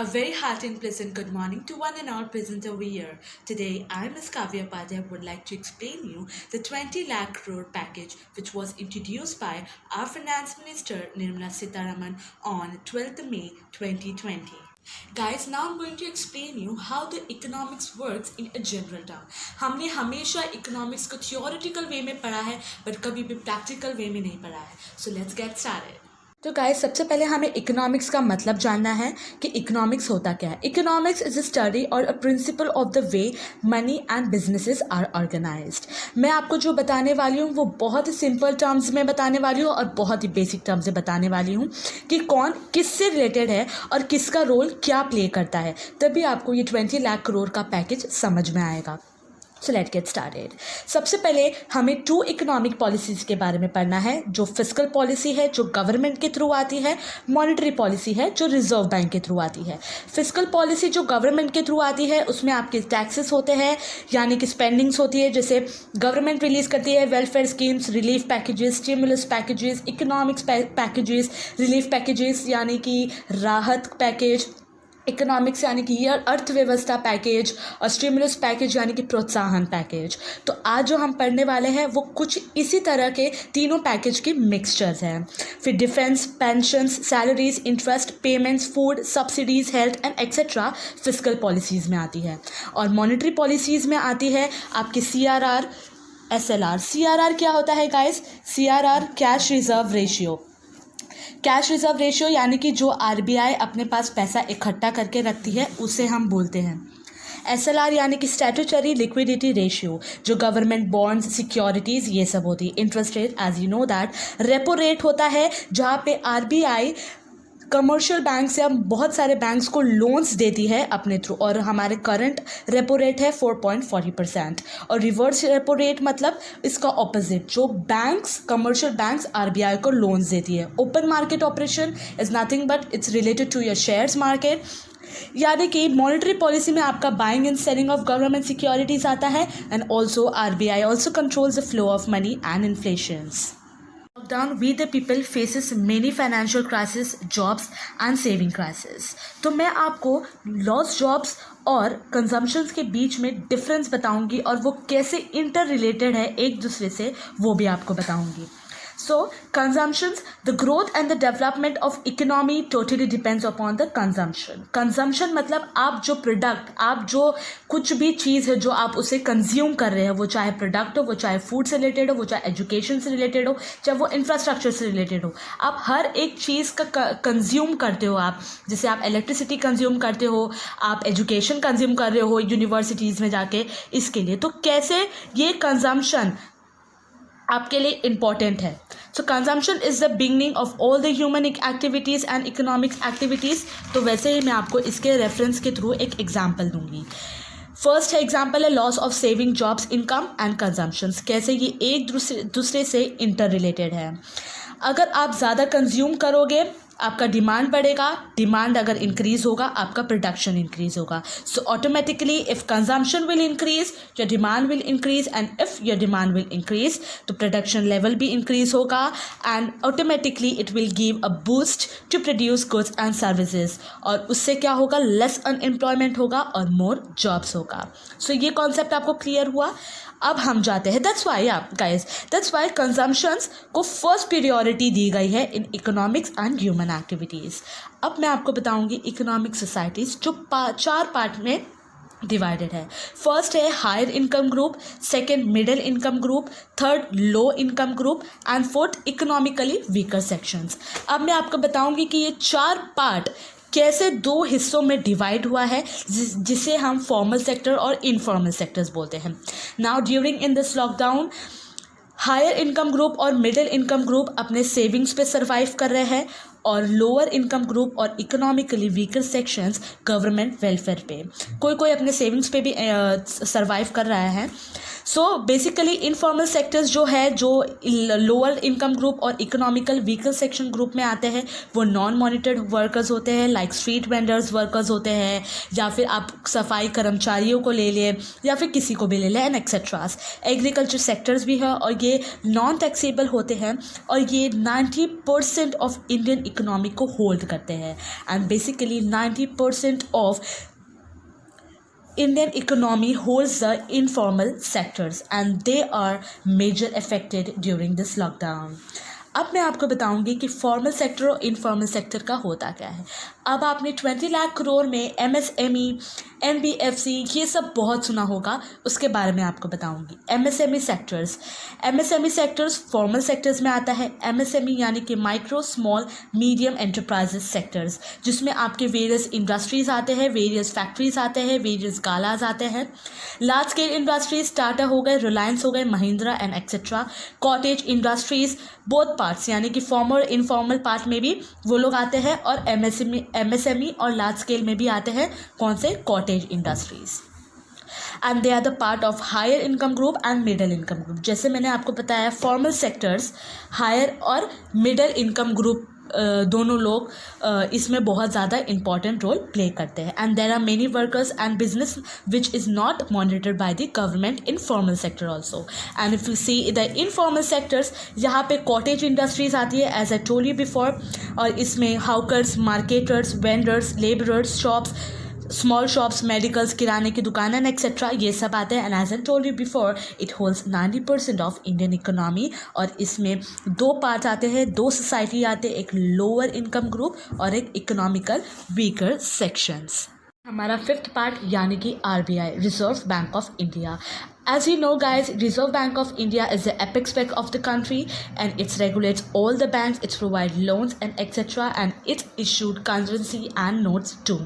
A very hearty and pleasant good morning to one and all present over here. Today, I, Ms. Kavya Padya, would like to explain you the 20 lakh crore package which was introduced by our Finance Minister Nirmala Sitharaman on 12th May 2020. Guys, now I'm going to explain you how the economics works in a general term. हमने हमेशा economics को theoretical way में पढ़ा है but कभी भी practical way में नहीं पढ़ा है. So let's get started. तो गाइस, सबसे पहले हमें इकोनॉमिक्स का मतलब जानना है कि इकोनॉमिक्स होता क्या है. इकोनॉमिक्स इज अ स्टडी और a principal of the way money and businesses are organised. मैं आपको जो बताने वाली हूँ वो बहुत ही सिंपल टर्म्स में बताने वाली हूँ और बहुत ही बेसिक टर्म्स में बताने वाली हूँ कि कौन किससे रिलेटेड है और किसका रोल क्या प्ले करता है. तभी आपको ये 20 लाख करोड़ का पैकेज समझ में आएगा. So let get started. सबसे पहले हमें 2 इकोनॉमिक पॉलिसीज़ के बारे में पढ़ना है. जो फिस्कल पॉलिसी है जो गवर्नमेंट के थ्रू आती है, मॉनेटरी पॉलिसी है जो रिजर्व बैंक के थ्रू आती है. फिस्कल पॉलिसी जो गवर्नमेंट के थ्रू आती है उसमें आपके टैक्सेस होते हैं यानी कि स्पेंडिंग्स होती है. जैसे गवर्नमेंट रिलीज़ करती है welfare schemes, relief packages, stimulus packages, economics packages, relief packages यानी कि राहत पैकेज, इकोनॉमिक्स यानी कि अर्थव्यवस्था पैकेज और स्टिमुलस पैकेज यानी कि प्रोत्साहन पैकेज. तो आज जो हम पढ़ने वाले हैं वो कुछ इसी तरह के तीनों पैकेज के मिक्सचर्स हैं. फिर defence, pensions, salaries, interest payments, food subsidies, health and etcetera fiscal policies में आती है. और मॉनेटरी पॉलिसीज़ में आती है आपकी CRR, SLR. CRR क्या होता है guys? CRR cash reserve ratio. Cash reserve ratio यानी कि जो RBI अपने पास पैसा इकट्ठा करके रखती है उसे हम बोलते हैं. SLR यानी कि स्टैट्यूटरी लिक्विडिटी रेशियो, जो गवर्नमेंट बॉन्ड्स, सिक्योरिटीज़ ये सब होती है. Interest rate, as you know that. Repo rate होता है जहाँ पे RBI कमर्शियल बैंक्स या बहुत सारे बैंक्स को लोन्स देती है अपने थ्रू. और हमारे करंट रेपो रेट है 4.40%. और रिवर्स रेपो रेट मतलब इसका ऑपोजिट, जो बैंक्स, कमर्शियल बैंक्स RBI को लोन्स देती है. Open market operation is nothing but it's related to your shares market. यानी कि मॉनेटरी पॉलिसी में आपका buying and selling of government securities आता है. And also RBI also controls the flow of money and inflations. Lockdown, we the people faces many financial crisis, jobs and saving crisis. तो मैं आपको loss jobs और consumptions के बीच में difference बताऊंगी और वो कैसे इंटर रिलेटेड है एक दूसरे से वो भी आपको बताऊंगी. So, consumptions, the growth and the development of economy totally depends upon the consumption. Consumption मतलब आप जो प्रोडक्ट, आप जो कुछ भी चीज़ है जो आप उसे कंज्यूम कर रहे हैं, वो चाहे प्रोडक्ट हो, वो चाहे फूड से रिलेटेड हो, वो चाहे एजुकेशन से रिलेटेड हो, चाहे वो इंफ्रास्ट्रक्चर से रिलेटेड हो. आप हर एक चीज़ का कंज्यूम करते हो. आप जैसे आप इलेक्ट्रिसिटी कंज्यूम करते हो, आप एजुकेशन कंज्यूम कर रहे हो यूनिवर्सिटीज़ में जाके, इसके लिए. तो कैसे ये कंजम्पशन आपके लिए इम्पॉर्टेंट है. So consumption is the beginning of all the human activities and economics activities. तो वैसे ही मैं आपको इसके रेफरेंस के थ्रू एक एग्जाम्पल दूंगी. फर्स्ट है एग्जाम्पल है loss of saving, jobs, income and consumptions. कैसे ये एक दूसरे से इंटर रिलेटेड है. अगर आप ज़्यादा कंज्यूम करोगे आपका डिमांड बढ़ेगा. डिमांड अगर इंक्रीज़ होगा आपका प्रोडक्शन इंक्रीज़ होगा. So automatically if consumption will increase your demand will increase and if your demand will increase तो प्रोडक्शन लेवल भी इंक्रीज़ होगा and automatically it will give a boost to produce goods and services. और उससे क्या होगा? Less unemployment होगा और more jobs होगा. सो ये कॉन्सेप्ट आपको क्लियर हुआ. अब हम जाते हैं. दैट्स वाई कंजम्पशंस को फर्स्ट प्रियोरिटी दी गई है in economics and human activities. अब मैं आपको बताऊंगी इकोनॉमिक सोसाइटीज़ जो 4 पार्ट में डिवाइडेड है. फर्स्ट है higher income group, second middle income group, third low income group and fourth economically weaker sections. अब मैं आपको बताऊंगी कि ये 4 पार्ट कैसे 2 हिस्सों में डिवाइड हुआ है जिसे हम फॉर्मल सेक्टर और इनफॉर्मल सेक्टर्स बोलते हैं. Now during in this lockdown higher income group और मिडिल इनकम ग्रुप अपने सेविंग्स पे सर्वाइव कर रहे हैं और लोअर इनकम ग्रुप और economically weaker sections government welfare पे, कोई अपने सेविंग्स पे भी सर्वाइव कर रहा है. सो बेसिकली इनफॉर्मल सेक्टर्स जो है, जो लोअर इनकम ग्रुप और इकोनॉमिकल वीकर सेक्शन ग्रुप में आते हैं, वो नॉन मॉनिटर्ड वर्कर्स होते हैं, लाइक स्ट्रीट वेंडर्स वर्कर्स होते हैं, या फिर आप सफाई कर्मचारियों को ले लें या फिर किसी को भी ले लें एंड एक्सेट्रास. एग्रीकल्चर सेक्टर्स भी है और ये नॉन टैक्सेबल होते हैं और ये 90% ऑफ इंडियन इकोनॉमी को होल्ड करते हैं and basically 90% of Indian economy holds the informal sectors and they are major affected during this lockdown. अब मैं आपको बताऊंगी कि फॉर्मल सेक्टर और इनफॉर्मल सेक्टर का होता क्या है। अब आपने 20 लाख करोड़ में MSME, NBFC ये सब बहुत सुना होगा, उसके बारे में आपको बताऊंगी। MSME सेक्टर्स फॉर्मल सेक्टर्स में आता है। MSME यानी कि micro small medium enterprises sectors, जिसमें आपके वेरियस इंडस्ट्रीज आते हैं, वेरियस फैक्ट्रीज आते हैं, वेरियस गालाज आते हैं। लार्ज स्केल इंडस्ट्रीज टाटा हो गए, रिलायंस हो गए, Mahindra and etcetera. Cottage industries both parts यानी कि फॉर्मल इनफॉर्मल पार्ट में भी वो लोग आते हैं और MSME और लार्ज स्केल में भी आते हैं। कौन से? Cottage industries. And they are the part of higher income group and middle income group. जैसे मैंने आपको बताया, फॉर्मल सेक्टर्स हायर और मिडिल इनकम ग्रुप दोनों लोग इसमें बहुत ज़्यादा इंपॉर्टेंट रोल प्ले करते हैं। And there are many workers and business which is not monitored by the government in formal sector also. And if you see the informal sectors, यहाँ पे cottage industries आती है as I told you before, और इसमें hawkers, marketers, vendors, labourers, shops, small shops, medicals, किराने की दुकान and etcetera ये सब आते हैं। And as I told you before, it holds 90% of Indian economy. और इसमें दो पार्ट आते हैं, दो सोसाइटी आते हैं, एक लोअर इनकम ग्रुप और एक इकोनॉमिकल वीकर सेक्शंस। हमारा फिफ्थ पार्ट यानी कि RBI, reserve bank of India. As you know guys, Reserve Bank of India is the apex bank of the country and it regulates all the banks, it provides loans and etc. and it issued currency and notes too.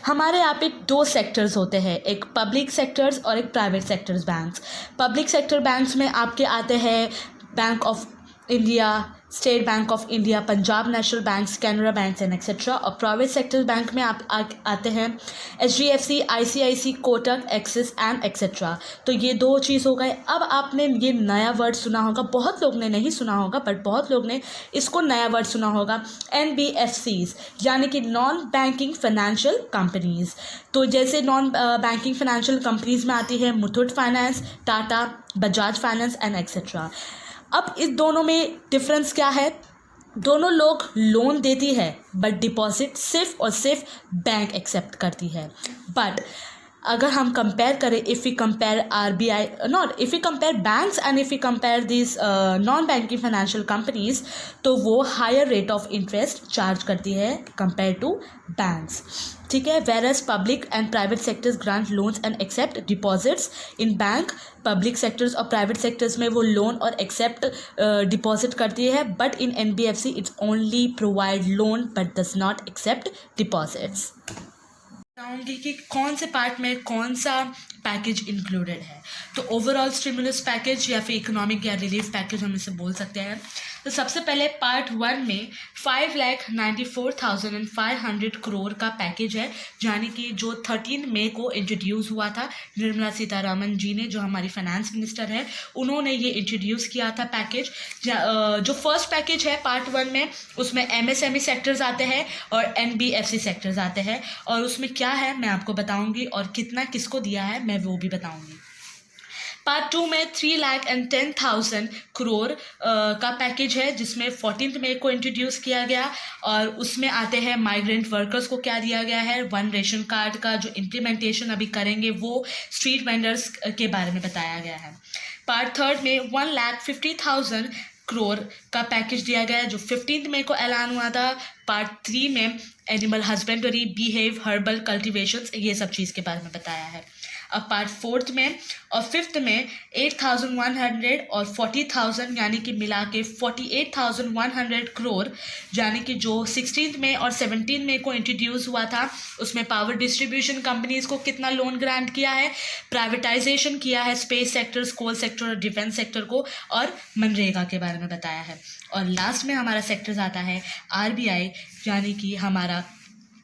हमारे यहाँ पे दो sectors होते हैं, एक public sectors और एक private sectors banks. Public sector banks में आपके आते हैं bank of India, state bank of India, Punjab national bank, Canara bank and etcetera. और प्राइवेट सेक्टर बैंक में आप आते हैं HDFC, ICICI, Kotak, axis and etcetera. तो ये दो चीज़ हो गए। अब आपने ये नया वर्ड सुना होगा, बहुत लोग ने नहीं सुना होगा बट बहुत लोग ने इसको नया वर्ड सुना होगा, NBFCs यानी कि नॉन बैंकिंग फाइनेंशियल कंपनीज। तो जैसे नॉन बैंकिंग फाइनेंशियल कंपनीज में आती है Muthoot finance, Tata, Bajaj finance and etcetera. अब इस दोनों में डिफरेंस क्या है? दोनों लोग लोन देती है बट डिपॉजिट सिर्फ और सिर्फ बैंक एक्सेप्ट करती है। बट अगर हम कंपेयर करें, if we compare RBI, not if we compare banks and if we compare this non banking financial companies, तो वो higher rate of interest charge करती है कंपेयर टू बैंक्स। ठीक है। Whereas public and private sectors grant loans and accept deposits in bank. Public sectors और private sectors में वो loan और एक्सेप्ट डिपॉजिट करती है, but in NBFC it's only provide loan but does not accept deposits. बताऊँगी कि कौन से पार्ट में कौन सा पैकेज इंक्लूडेड है। तो ओवरऑल स्टिमुलस पैकेज या फिर इकोनॉमिक या रिलीफ पैकेज हम इसे बोल सकते हैं। तो सबसे पहले पार्ट 1 में 5,94,500 करोड़ का पैकेज है, यानी कि जो 13 मई को इंट्रोड्यूस हुआ था। निर्मला सीतारामन जी ने, जो हमारी फाइनेंस मिनिस्टर है, उन्होंने ये इंट्रोड्यूस किया था पैकेज। जो फर्स्ट पैकेज है पार्ट 1 में, उसमें MSME सेक्टर्स आते हैं और NBFC सेक्टर्स आते हैं, और उसमें क्या है मैं आपको बताऊंगी और कितना किसको दिया है मैं वो भी बताऊंगी। पार्ट 2 में 3,10,000 करोड़ का पैकेज है, जिसमें 14 मई को इंट्रोड्यूस किया गया, और उसमें आते हैं माइग्रेंट वर्कर्स को क्या दिया गया है, 1 रेशन कार्ड का जो इम्प्लीमेंटेशन अभी करेंगे वो स्ट्रीट वेंडर्स के बारे में बताया गया है। पार्ट 3 में 1,50,000 करोड़ का पैकेज दिया गया है, जो 15 मई को ऐलान हुआ था। पार्ट 3 में एनिमल हस्बेंड्री, बीहेव, हर्बल कल्टिवेशंस, ये सब चीज़ के बारे में बताया है। अब पार्ट 4 में और 5th में 8,100 और 40,000 यानी कि मिला के 48,100 करोड़, यानी कि जो 16 में और 17 में को इंट्रोड्यूस हुआ था, उसमें पावर डिस्ट्रीब्यूशन कंपनीज को कितना लोन ग्रांट किया है, प्राइवेटाइजेशन किया है स्पेस सेक्टर्स, कोल सेक्टर और डिफेंस सेक्टर को, और मनरेगा के बारे में बताया है। और लास्ट में हमारा सेक्टर्स आता है RBI, यानी कि हमारा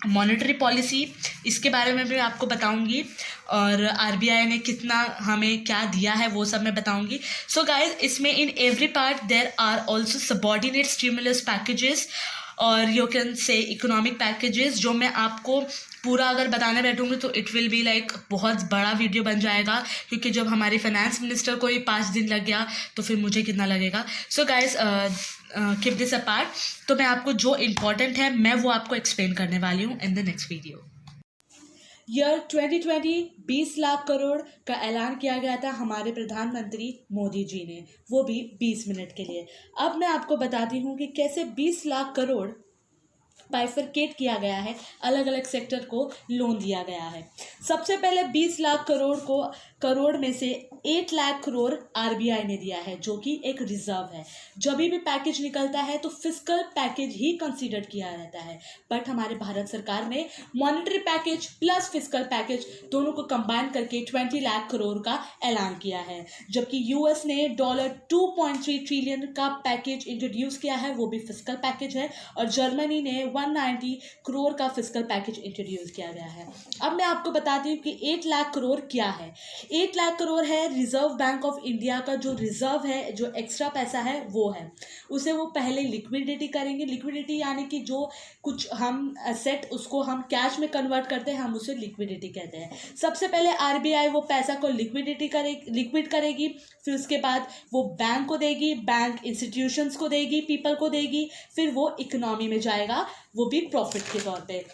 मॉनेटरी पॉलिसी, इसके बारे में भी आपको बताऊंगी, और RBI ने कितना हमें क्या दिया है वो सब मैं बताऊंगी। सो गाइज, इसमें in every part there are also subordinate stimulus packages और you can say economic packages, जो मैं आपको पूरा अगर बताने बैठूंगी तो इट विल बी लाइक बहुत बड़ा वीडियो बन जाएगा, क्योंकि जब हमारी फाइनेंस मिनिस्टर को ही 5 दिन लग गया तो फिर मुझे कितना लगेगा। So guys, keep this apart, तो मैं आपको जो इम्पोर्टेंट है मैं वो आपको एक्सप्लेन करने वाली हूँ in the next video. Year 2020 20 lakh crore का ऐलान किया गया था हमारे प्रधानमंत्री मोदी जी ने, वो भी 20 मिनट के लिए। अब मैं आपको बताती हूँ कि कैसे 20 लाख करोड़ बाइफरकेट किया गया है, अलग अलग सेक्टर को लोन दिया गया है। सबसे पहले 20 लाख करोड़ में से 8 लाख करोड़ आरबीआई ने दिया है, जो कि एक रिजर्व है। जब भी पैकेज निकलता है तो फिस्कल पैकेज ही कंसीडर किया जाता है, बट हमारे भारत सरकार ने monetary package plus fiscal package दोनों को कंबाइन करके 20 लाख करोड़ का ऐलान किया है। जबकि यूएस ने $2.3 ट्रिलियन का पैकेज इंट्रोड्यूस किया है, वो भी फिस्कल पैकेज है, और जर्मनी ने 190 करोड़ का फिस्कल पैकेज इंट्रोड्यूस किया गया है। अब मैं आपको बताती हूँ कि 8 लाख करोड़ क्या है। 8 लाख करोड़ है रिजर्व बैंक ऑफ इंडिया का जो रिजर्व है, जो एक्स्ट्रा पैसा है वो है, उसे वो पहले लिक्विडिटी करेंगे। लिक्विडिटी यानी कि जो कुछ हम एसेट उसको हम कैश में कन्वर्ट करते हैं, हम उसे लिक्विडिटी कहते हैं। सबसे पहले आरबीआई वो पैसा को लिक्विड करेगी, फिर उसके बाद वो बैंक को देगी, बैंक इंस्टीट्यूशंस को देगी, पीपल को देगी, फिर वो इकोनॉमी में जाएगा, वो भी प्रॉफिट के तौर पे।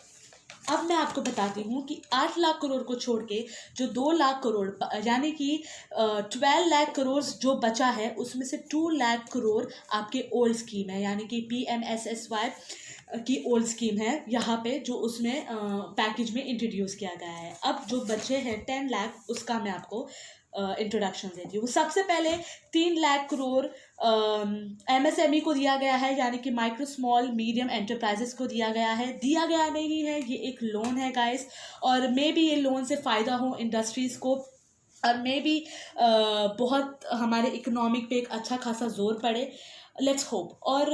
अब मैं आपको बताती हूँ कि 8 लाख करोड़ को छोड़ के जो 2 लाख करोड़ यानी कि 12 लाख करोड़ जो बचा है, उसमें से 2 लाख करोड़ आपके ओल्ड स्कीम है, यानी कि PMSSY की ओल्ड स्कीम है यहाँ पे, जो उसमें पैकेज में इंट्रोड्यूस किया गया है। अब जो बचे हैं 10 लाख, उसका मैं आपको इंट्रोडक्शन देती हूँ। सबसे पहले 3 लाख करोड़ MSME को दिया गया है, यानी कि माइक्रो स्मॉल मीडियम एंटरप्राइजेस को दिया गया है। दिया गया नहीं है, ये एक लोन है गाइस, और मे बी ये लोन से फ़ायदा हो इंडस्ट्रीज़ को, और मे बी बहुत हमारे इकोनॉमिक पे एक अच्छा खासा जोर पड़े, लेट्स होप। और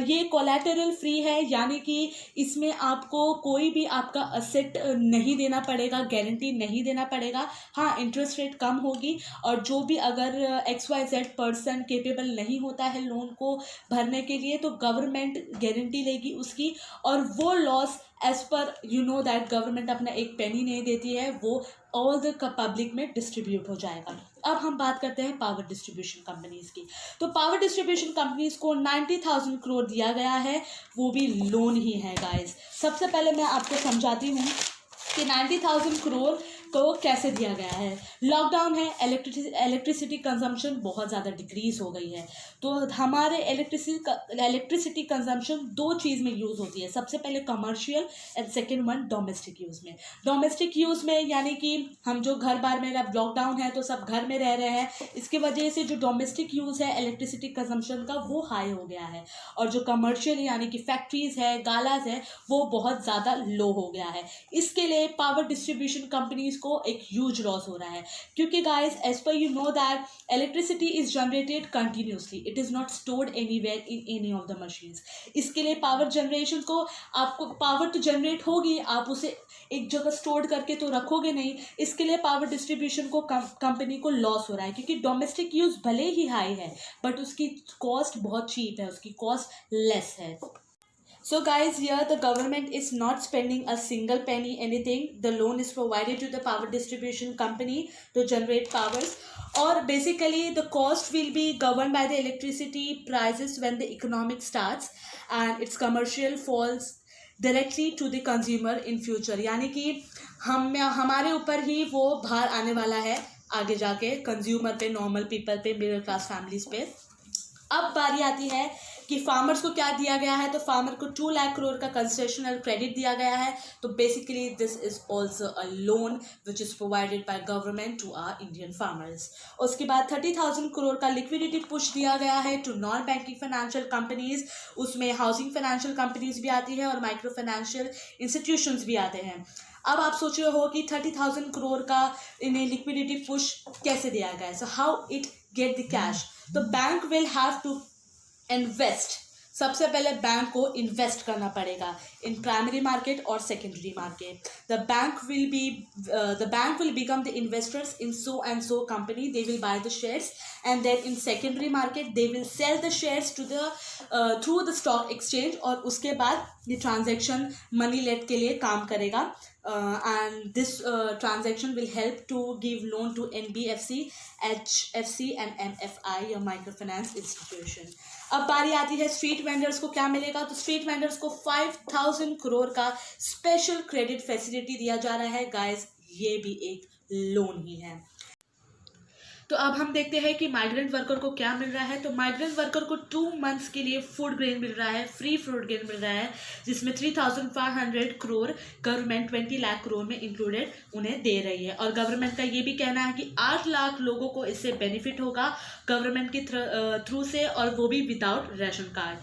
ये कोलैटरल फ्री है, यानी कि इसमें आपको कोई भी आपका असेट नहीं देना पड़ेगा, गारंटी नहीं देना पड़ेगा। हाँ, इंटरेस्ट रेट कम होगी, और जो भी अगर XYZ पर्सन केपेबल नहीं होता है लोन को भरने के लिए, तो गवर्नमेंट गारंटी लेगी उसकी, और वो loss as per you know that government अपना एक पेनी नहीं देती है, वो ऑल द पब्लिक में डिस्ट्रीब्यूट हो जाएगा। अब हम बात करते हैं पावर डिस्ट्रीब्यूशन कंपनीज की। तो पावर डिस्ट्रीब्यूशन कंपनीज को 90,000 करोड़ दिया गया है, वो भी लोन ही है गाइस। सबसे पहले मैं आपको समझाती हूँ कि 90,000 करोड़ को कैसे दिया गया है। लॉकडाउन है, इलेक्ट्रिसिटी कंजम्पशन बहुत ज़्यादा डिक्रीज हो गई है, तो हमारे इलेक्ट्रिसिटी कंजम्पशन 2 चीज़ में यूज़ होती है। सबसे पहले commercial and second one domestic use में। डोमेस्टिक यूज़ में यानी कि हम जो घर बार में, अब लॉकडाउन है तो सब घर में रह रहे हैं, इसकी वजह से जो डोमेस्टिक यूज़ है इलेक्ट्रिसिटी कंजम्पशन का, वो हाई हो गया है, और जो कमर्शियल यानी कि फैक्ट्रीज़ है, गालाज है, वो बहुत ज़्यादा लो हो गया है। इसके लिए पावर डिस्ट्रीब्यूशन कंपनीज को एक ह्यूज लॉस हो रहा है, क्योंकि guys as per you know that electricity is generated continuously, it is not stored anywhere in any of the machines. इसके लिए पावर जनरेशन को, आपको पावर तो जनरेट होगी, आप उसे एक जगह स्टोर करके तो रखोगे नहीं। इसके लिए पावर डिस्ट्रीब्यूशन को कंपनी को लॉस हो रहा है, क्योंकि डोमेस्टिक यूज़ भले ही हाई है बट उसकी कॉस्ट बहुत चीप है, उसकी कॉस्ट लेस है। So guys, here the government is not spending a single penny anything. The loan is provided to the power distribution company to generate powers, or basically the cost will be governed by the electricity prices when the economic starts and its commercial falls directly to the consumer in future. यानी कि हमारे ऊपर ही वो भार आने वाला है आगे जाके कंज्यूमर पे, नॉर्मल पीपल पे, मिडिल क्लास फैमिलीज पे। अब बारी आती है कि फार्मर्स को क्या दिया गया है। तो फार्मर को 2 लाख करोड़ का कंसेशनल क्रेडिट दिया गया है। तो basically this is also a loan which is provided by government to our Indian farmers. उसके बाद 30,000 करोड़ का लिक्विडिटी पुश दिया गया है to non banking financial companies. उसमें हाउसिंग फाइनेंशियल कंपनीज भी आती है और माइक्रो फाइनेंशियल इंस्टीट्यूशंस भी आते हैं। अब आप सोच रहे हो कि 30,000 करोड़ का इन्हें लिक्विडिटी पुश कैसे दिया गया है, so how it get the cash. तो bank will have to invest, सबसे पहले बैंक को इन्वेस्ट करना पड़ेगा इन प्राइमरी मार्केट और secondary market. The bank will become the investors in so and so company, they will buy the shares and then in secondary market they will sell the shares to the through the stock exchange, और उसके बाद ये transaction money late के लिए काम करेगा। And this transaction will help to give loan to NBFC, HFC and MFI, your microfinance institution. अब बारी आती है स्ट्रीट वेंडर्स को क्या मिलेगा। तो स्ट्रीट वेंडर्स को 5,000 करोड़ का स्पेशल क्रेडिट फैसिलिटी दिया जा रहा है गाइस, ये भी एक लोन ही है। तो अब हम देखते हैं कि माइग्रेंट वर्कर को क्या मिल रहा है। तो माइग्रेंट वर्कर को 2 मंथ्स के लिए फूड ग्रेन मिल रहा है, फ्री फूड ग्रेन मिल रहा है, जिसमें 3,500 करोड़ गवर्नमेंट 20 लाख करोड़ में इंक्लूडेड उन्हें दे रही है। और गवर्नमेंट का ये भी कहना है कि 8 लाख लोगों को इससे बेनिफिट होगा गवर्नमेंट के थ्रू से, और वो भी विदाउट राशन कार्ड।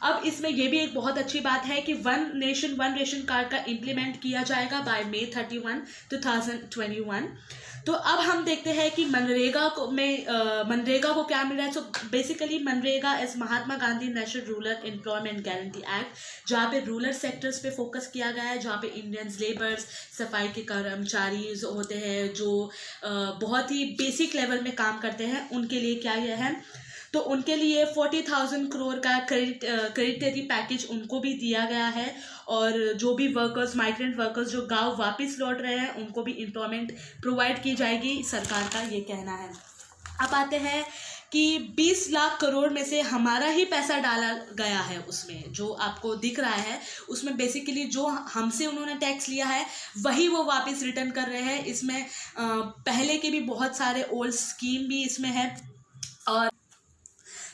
अब इसमें यह भी एक बहुत अच्छी बात है कि 1 नेशन 1 रेशन कार्ड का इम्प्लीमेंट किया जाएगा बाय May 31, 2021। तो अब हम देखते हैं कि मनरेगा को क्या मिल रहा है। So basically MNREGA is Mahatma Gandhi national rural employment guarantee act, जहाँ पे रूरल सेक्टर्स पे फोकस किया गया है, जहाँ पे इंडियंस लेबर्स, सफाई के कर्मचारी होते हैं जो बहुत ही बेसिक लेवल में काम करते हैं, उनके लिए क्या यह है। तो उनके लिए 40,000 करोड़ का क्रेडिटरी पैकेज उनको भी दिया गया है, और जो भी वर्कर्स, माइग्रेंट वर्कर्स जो गांव वापस लौट रहे हैं, उनको भी एम्प्लॉयमेंट प्रोवाइड की जाएगी, सरकार का ये कहना है। अब आते हैं कि 20 लाख करोड़ में से हमारा ही पैसा डाला गया है, उसमें जो आपको दिख रहा है उसमें बेसिकली जो हमसे उन्होंने टैक्स लिया है वही वो वापस रिटर्न कर रहे हैं। इसमें पहले के भी बहुत सारे ओल्ड स्कीम भी इसमें है। और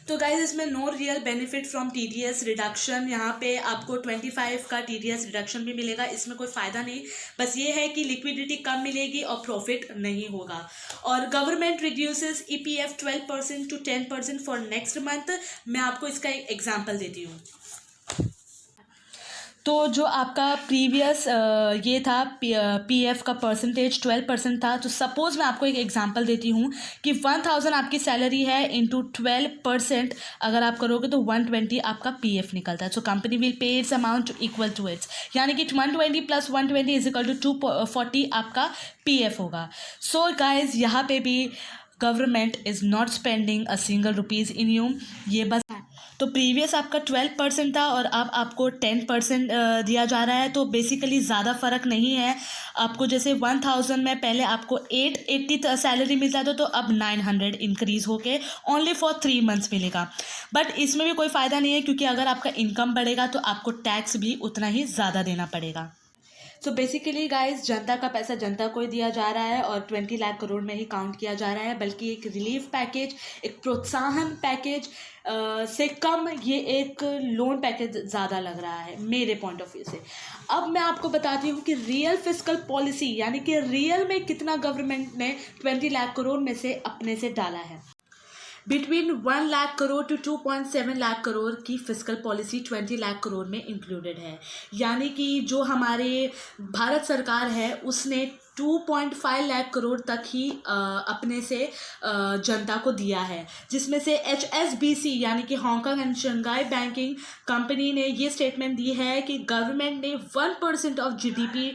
तो गाइज इसमें no real benefit from TDS reduction, यहाँ पे आपको 25 का TDS रिडक्शन भी मिलेगा, इसमें कोई फ़ायदा नहीं, बस ये है कि लिक्विडिटी कम मिलेगी और प्रॉफिट नहीं होगा। और government reduces EPF 12% to 10% for next month. मैं आपको इसका एक एग्जाम्पल देती हूँ। तो जो आपका प्रीवियस ये था PF का परसेंटेज 12% था। तो सपोज़ मैं आपको एक एग्जांपल देती हूँ कि 1,000 आपकी सैलरी है, इंटू 12% अगर आप करोगे तो 120 आपका PF निकलता है। So company will pay its amount equal to its, यानी कि 120 + 120 इज इक्वल टू 240 आपका PF होगा। सो गाइज यहाँ पे भी government is not spending a single rupees in you, ये बस। तो प्रीवियस आपका 12% था और अब आपको 10% दिया जा रहा है, तो बेसिकली ज़्यादा फ़र्क नहीं है। आपको जैसे 1,000 में पहले आपको 880 सैलरी मिलता था, तो अब 900 इंक्रीज़ होके ओनली फॉर 3 मंथ्स मिलेगा। बट इसमें भी कोई फ़ायदा नहीं है, क्योंकि अगर आपका इनकम बढ़ेगा तो आपको टैक्स भी उतना ही ज़्यादा देना पड़ेगा। सो बेसिकली गाइस, जनता का पैसा जनता को ही दिया जा रहा है और 20 लाख करोड़ में ही काउंट किया जा रहा है, बल्कि एक रिलीफ पैकेज, एक प्रोत्साहन पैकेज से कम ये एक लोन पैकेज ज़्यादा लग रहा है मेरे पॉइंट ऑफ व्यू से। अब मैं आपको बताती हूँ कि रियल फिस्कल पॉलिसी, यानी कि रियल में कितना गवर्नमेंट ने 20 लाख करोड़ में से अपने से डाला है। बिटवीन 1 लाख करोड़ टू 2.7 लाख करोड़ की फिस्कल पॉलिसी 20 लाख करोड़ में इंक्लूडेड है, यानी कि जो हमारे भारत सरकार है उसने 2.5 लाख करोड़ तक ही अपने से जनता को दिया है, जिसमें से HSBC यानी कि Hong Kong and Shanghai banking company ने ये स्टेटमेंट दी है कि गवर्नमेंट ने 1% ऑफ GDP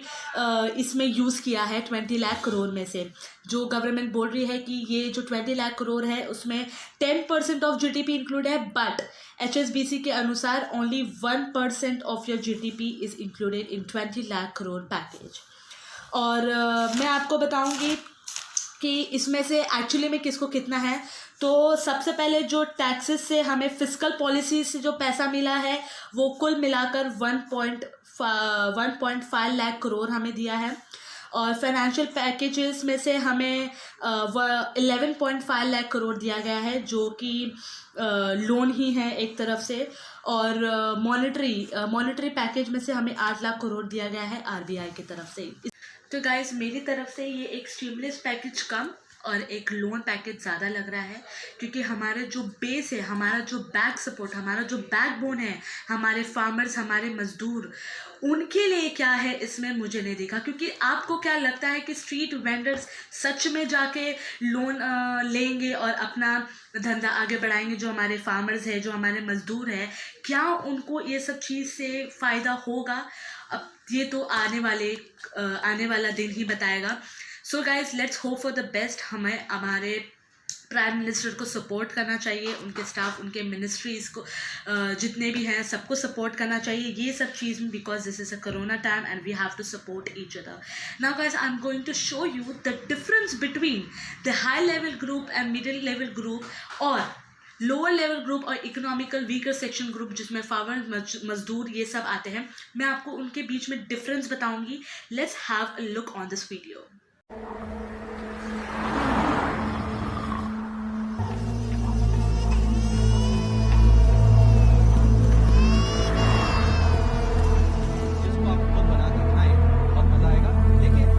इसमें यूज़ किया है 20 लाख करोड़ में से। जो गवर्नमेंट बोल रही है कि ये जो 20 लाख करोड़ है उसमें 10% ऑफ GDP इंक्लूड है, बट HSBC के अनुसार only 1% of your GDP is included in 20 lakh crore package. और मैं आपको बताऊंगी कि इसमें से एक्चुअली में किसको कितना है। तो सबसे पहले जो टैक्सेस से हमें फिस्कल पॉलिसी से जो पैसा मिला है वो कुल मिलाकर 1.5 लाख करोड़ हमें दिया है, और फाइनेंशियल पैकेजेस में से हमें 11.5 लाख करोड़ दिया गया है, जो कि लोन ही है एक तरफ से। और मॉनेटरी पैकेज में से हमें 8 लाख करोड़ दिया गया है RBI की तरफ से। तो गाइस, मेरी तरफ से ये एक स्टिमुलस पैकेज कम और एक लोन पैकेज ज़्यादा लग रहा है, क्योंकि हमारा जो बेस है, हमारा जो बैक सपोर्ट, हमारा जो बैकबोन है, हमारे फार्मर्स, हमारे मजदूर, उनके लिए क्या है इसमें मुझे नहीं दिखा। क्योंकि आपको क्या लगता है कि स्ट्रीट वेंडर्स सच में जाके लोन लेंगे और अपना धंधा आगे बढ़ाएंगे? जो हमारे फार्मर्स हैं, जो हमारे मजदूर हैं, क्या उनको ये सब चीज़ से फ़ायदा होगा? अब ये तो आने वाला दिन ही बताएगा। So guys, let's hope for the best. हमें हमारे प्राइम मिनिस्टर को सपोर्ट करना चाहिए, उनके स्टाफ, उनके मिनिस्ट्रीज़ को, जितने भी हैं सबको सपोर्ट करना चाहिए ये सब चीज़ में, because this is a corona time and we have to support each other. Now guys, I am going to show you the difference between the high level group and middle level group और lower level group और economical weaker section group जिसमें farmer, मजदूर, ये सब आते हैं, मैं आपको उनके बीच में डिफरेंस बताऊंगी. Let's have a look on this video. जिसको आप खुद बना कर खाएं, बहुत मजा आएगा. देखिए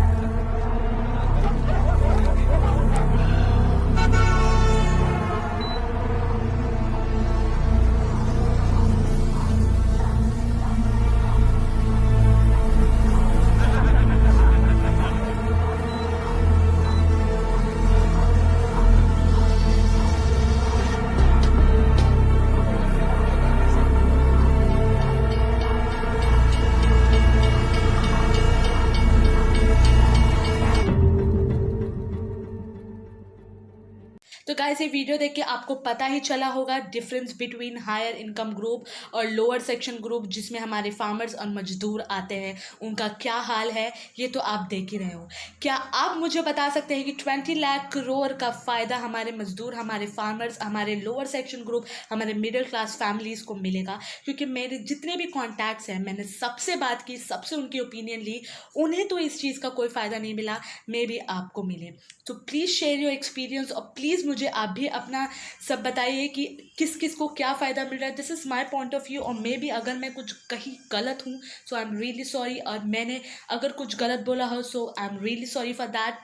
तो गाइस ये वीडियो देख के आपको पता ही चला होगा difference between higher income group और लोअर सेक्शन ग्रुप जिसमें हमारे फार्मर्स और मजदूर आते हैं, उनका क्या हाल है ये तो आप देख ही रहे हो. क्या आप मुझे बता सकते हैं कि 20 लाख करोड़ का फ़ायदा हमारे मजदूर, हमारे फार्मर्स, हमारे लोअर सेक्शन ग्रुप, हमारे मिडिल क्लास फैमिलीज़ को मिलेगा? क्योंकि मेरे जितने भी कॉन्टैक्ट्स हैं, मैंने सबसे बात की, सबसे उनकी ओपिनियन ली, उन्हें तो इस चीज़ का कोई फ़ायदा नहीं मिला. मे भी आपको मिले. तो प्लीज़ शेयर योर एक्सपीरियंस और प्लीज़ मुझे आप भी अपना सब बताइए कि किस किस को क्या फ़ायदा मिल रहा है. This is my point of view. और मे बी अगर मैं कुछ कहीं गलत हूँ so I am really sorry, और मैंने अगर कुछ गलत बोला हो so I am really sorry for that.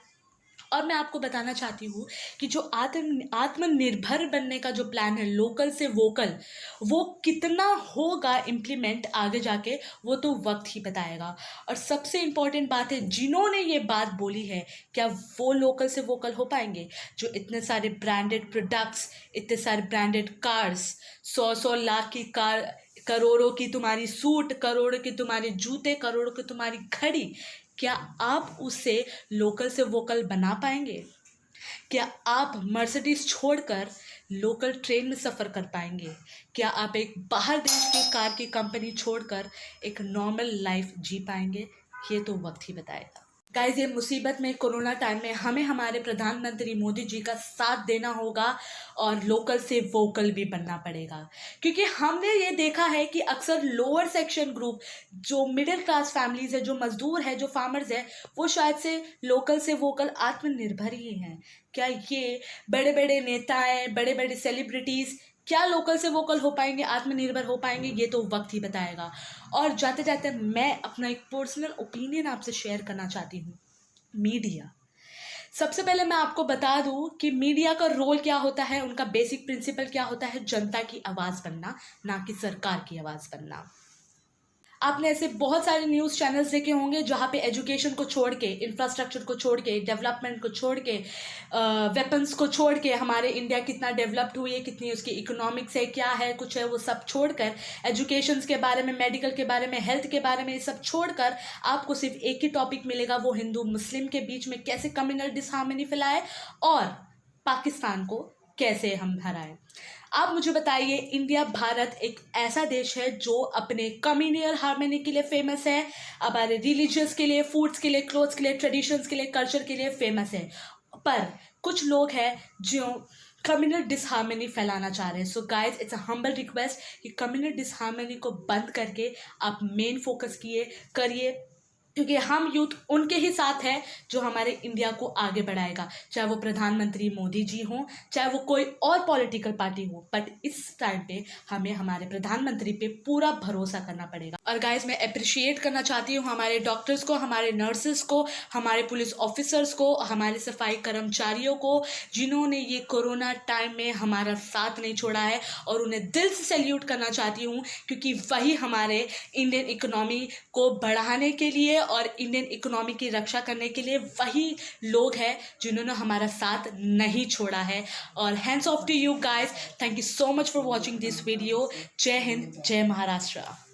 और मैं आपको बताना चाहती हूँ कि जो आत्मनिर्भर बनने का जो प्लान है, लोकल से वोकल, वो कितना होगा इम्प्लीमेंट आगे जाके, वो तो वक्त ही बताएगा. और सबसे इम्पॉर्टेंट बात है, जिन्होंने ये बात बोली है, क्या वो लोकल से वोकल हो पाएंगे? जो इतने सारे ब्रांडेड प्रोडक्ट्स, इतने सारे ब्रांडेड कार्स, 100 लाख की कार, करोड़ों की तुम्हारी सूट, करोड़ों की तुम्हारे जूते, करोड़ों की तुम्हारी घड़ी, क्या आप उससे लोकल से वोकल बना पाएंगे? क्या आप मर्सिडीज छोड़कर लोकल ट्रेन में सफ़र कर पाएंगे? क्या आप एक बाहर देश की कार की कंपनी छोड़कर एक नॉर्मल लाइफ जी पाएंगे? ये तो वक्त ही बताएगा. गाइज ये मुसीबत में, कोरोना टाइम में हमें हमारे प्रधानमंत्री मोदी जी का साथ देना होगा और लोकल से वोकल भी बनना पड़ेगा. क्योंकि हमने ये देखा है कि अक्सर लोअर सेक्शन ग्रुप, जो मिडिल क्लास फैमिलीज़ है, जो मजदूर है, जो फार्मर्स है, वो शायद से लोकल से वोकल आत्मनिर्भर ही हैं. क्या ये बड़े बड़े नेताएं, बड़े बड़े सेलिब्रिटीज़ क्या लोकल से वोकल हो पाएंगे, आत्मनिर्भर हो पाएंगे? ये तो वक्त ही बताएगा. और जाते जाते मैं अपना एक पर्सनल ओपिनियन आपसे शेयर करना चाहती हूँ. मीडिया, सबसे पहले मैं आपको बता दूं कि मीडिया का रोल क्या होता है, उनका बेसिक प्रिंसिपल क्या होता है. जनता की आवाज़ बनना, ना कि सरकार की आवाज़ बनना. आपने ऐसे बहुत सारे न्यूज़ चैनल्स देखे होंगे जहाँ पे एजुकेशन को छोड़ के, इंफ्रास्ट्रक्चर को छोड़ के, डेवलपमेंट को छोड़ के, वेपन्स को छोड़ के, हमारे इंडिया कितना डेवलप्ड हुई है, कितनी उसकी इकोनॉमिक्स है, क्या है, कुछ है, वो सब छोड़कर एजुकेशन के बारे में, मेडिकल के बारे में, हेल्थ के बारे में, ये सब छोड़कर आपको सिर्फ एक ही टॉपिक मिलेगा, वो हिंदू मुस्लिम के बीच में कैसे कम्युनल डिसहार्मनी फैलाए और पाकिस्तान को कैसे हम हराएं. आप मुझे बताइए, इंडिया, भारत एक ऐसा देश है जो अपने कम्युनल हार्मनी के लिए फेमस है, हमारे रिलीजियस के लिए, फूड्स के लिए, क्लोथ्स के लिए, ट्रेडिशंस के लिए, कल्चर के लिए फेमस है. पर कुछ लोग हैं जो कम्युनल डिसहार्मनी फैलाना चाह रहे हैं. So guys, it's a humble request कि कम्युनल डिसहार्मनी को बंद करके आप मेन फोकस करिए, क्योंकि हम यूथ उनके ही साथ हैं जो हमारे इंडिया को आगे बढ़ाएगा, चाहे वो प्रधानमंत्री मोदी जी हों, चाहे वो कोई और पॉलिटिकल पार्टी हो. बट इस टाइम पे हमें हमारे प्रधानमंत्री पे पूरा भरोसा करना पड़ेगा. और गाइज, मैं अप्रिशिएट करना चाहती हूँ हमारे डॉक्टर्स को, हमारे नर्सेस को, हमारे पुलिस ऑफिसर्स को, हमारे सफाई कर्मचारियों को, जिन्होंने ये कोरोना टाइम में हमारा साथ नहीं छोड़ा है. और उन्हें दिल से सैल्यूट करना चाहती हूँ, क्योंकि वही हमारे इंडियन इकोनॉमी को बढ़ाने के लिए और इंडियन इकोनॉमी की रक्षा करने के लिए वही लोग हैं जिन्होंने हमारा साथ नहीं छोड़ा है. और hands off to you guys. Thank you so much for watching this video. जय हिंद, जय महाराष्ट्र.